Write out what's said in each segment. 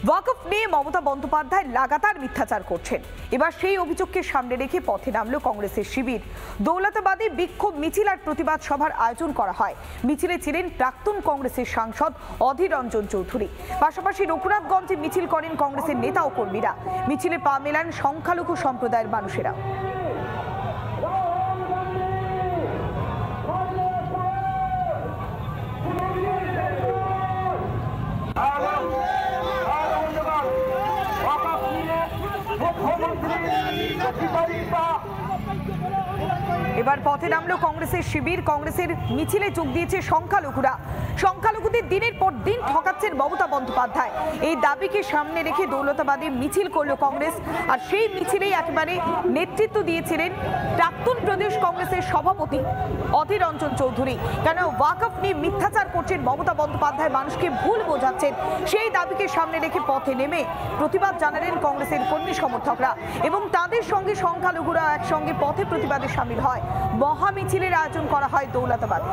ওয়াকফ নিয়ে মমতা বন্দ্যোপাধ্যায় লাগাতার মিথ্যাচার করছেন। এবার সেই অভিযোগকে সামনে রেখে পথে নামল কংগ্রেসের শিবির। দৌলতাবাদে বিক্ষোভ মিছিল আর প্রতিবাদ সভার আয়োজন করা হয়। মিছিলে ছিলেন প্রাক্তন কংগ্রেসের সাংসদ অধীর রঞ্জন চৌধুরী। পাশাপাশি রঘুনাথগঞ্জে মিছিল করেন কংগ্রেসের নেতা ও কর্মীরা। মিছিলে পা মেলান সংখ্যালঘু সম্প্রদায়ের মানুষেরা। এবার পথে নামলো কংগ্রেসের শিবির। কংগ্রেসের মিছিলে যোগ দিয়েছে সংখ্যালঘুরা। সংখ্যালঘুদের দিনের পর দিন ঠকাচ্ছেন মমতা বন্দ্যোপাধ্যায়, এই দাবিকে সামনে রেখে দৌলতাবাদে মিছিল করলো কংগ্রেস। আর সেই মিছিলেই একেবারে নেতৃত্ব দিয়েছিলেন প্রাক্তন প্রদেশ কংগ্রেসের সভাপতি অধীর রঞ্জন চৌধুরী। কেন ওয়াকফ নিয়ে মিথ্যাচার করছেন মমতা বন্দ্যোপাধ্যায়, মানুষকে ভুল বোঝাচ্ছেন, সেই দাবিকে সামনে রেখে পথে নেমে প্রতিবাদ জানালেন কংগ্রেসের কর্মী সমর্থকরা এবং তাদের সঙ্গে সংখ্যালঘুরা একসঙ্গে পথে প্রতিবাদে সামিল হয়। মহা মিছিলের আয়োজন করা হয় দৌলতাবাদে।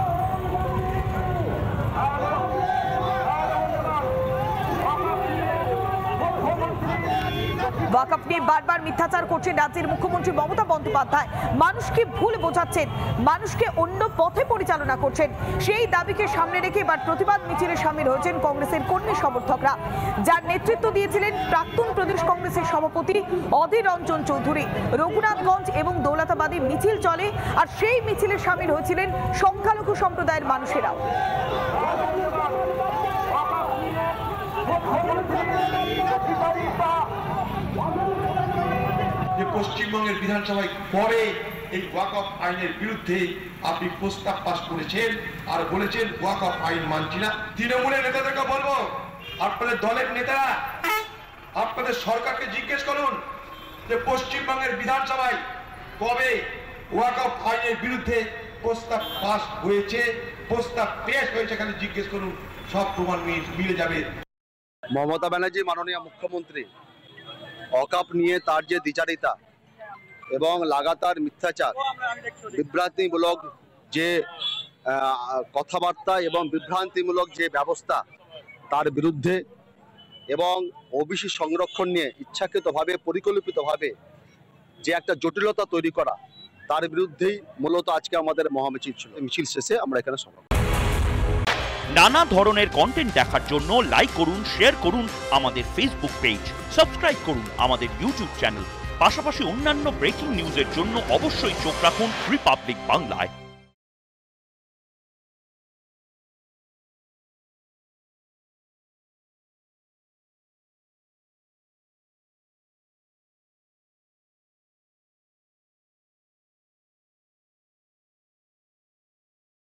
ওয়াকফ নিয়ে বারবার মিথ্যাচার করছেন রাজ্যের মুখ্যমন্ত্রী মমতা বন্দ্যোপাধ্যায়, মানুষকে ভুল বোঝাচ্ছেন, মানুষকে অন্য পথে পরিচালনা করছেন। সেই দাবিকে সামনে রেখে এবার প্রতিবাদ মিছিলে সামিল হয়েছেন কংগ্রেসের কর্মী সমর্থকরা, যার নেতৃত্ব দিয়েছিলেন প্রাক্তন প্রদেশ কংগ্রেসের সভাপতি অধীর রঞ্জন চৌধুরী। রঘুনাথগঞ্জ এবং দৌলতাবাদে মিছিল চলে আর সেই মিছিলে সামিল হয়েছিলেন সংখ্যালঘু সম্প্রদায়ের মানুষেরা। পশ্চিমবঙ্গের বিধানসভায় পরে এই ওয়াকফ আইনের বিরুদ্ধে আপনি প্রস্তাব পাস করেছেন আর বলেছেন ওয়াকফ আইন মানছি না। তৃণমূলের নেতাদেরকে বলবো, আপনাদের দলের নেতারা আপনাদের সরকারকে জিজ্ঞেস করুন যে পশ্চিমবঙ্গের বিধানসভায় কবে ওয়াকফ আইনের বিরুদ্ধে প্রস্তাব পাস হয়েছে, প্রস্তাব পেশ হয়েছে, এখানে জিজ্ঞেস করুন, সব প্রমাণ মিলে যাবে। মমতা ব্যানার্জি মাননীয় মুখ্যমন্ত্রী ওয়াকফ নিয়ে তার যে দ্বিচারিতা এবং লাগাতার মিথ্যাচার, বিভ্রান্তিমূলক যে কথাবার্তা এবং বিভ্রান্তিমূলক যে ব্যবস্থা, তার বিরুদ্ধে এবং ওবিসি সংরক্ষণ নিয়ে ইচ্ছাকৃতভাবে পরিকল্পিতভাবে যে একটা জটিলতা তৈরি করা, তার বিরুদ্ধেই মূলত আজকে আমাদের মহামিছিল ছিল। মিছিল শেষে আমরা এখানে সমাপ্ত। নানা ধরনের কন্টেন্ট দেখার জন্য লাইক করুন, শেয়ার করুন আমাদের ফেসবুক পেজ, সাবস্ক্রাইব করুন আমাদের ইউটিউব চ্যানেল। পাশাপাশি অন্যান্য ব্রেকিং নিউজের জন্য অবশ্যই চোখ রাখুন রিপাবলিক বাংলায়।